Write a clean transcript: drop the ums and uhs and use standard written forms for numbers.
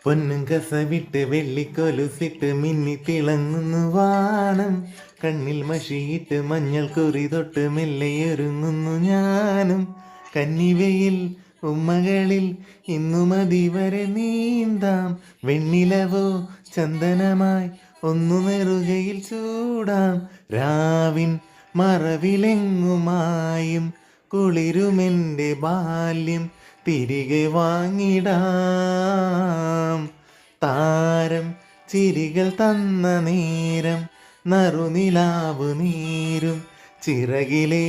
പൊന്നും കസവിട്ട് വെള്ളിക്കൊലുസിട്ട് മിന്നി തിളങ്ങുന്നു വാനം. കണ്ണിൽ മഷിയിട്ട് മഞ്ഞൾ കുറി തൊട്ട് മെല്ലെയൊരുങ്ങുന്നു ഞാനും. കന്നിവയിൽ ഉമ്മകളിൽ ഇന്നു മതി വരെ നീന്താം. വെണ്ണിലവോ ചന്ദനമായി ഒന്നു നെറുകയിൽ ചൂടാം. രാവിൻ മറവിലെങ്ങുമായും കുളിരുമെൻ്റെ ബാല്യം തിരികെ വാങ്ങിടാം. താരം ചിരികൾ തന്ന നേരം നറുനിലാവ് നീരും ചിറകിലേറിടാം.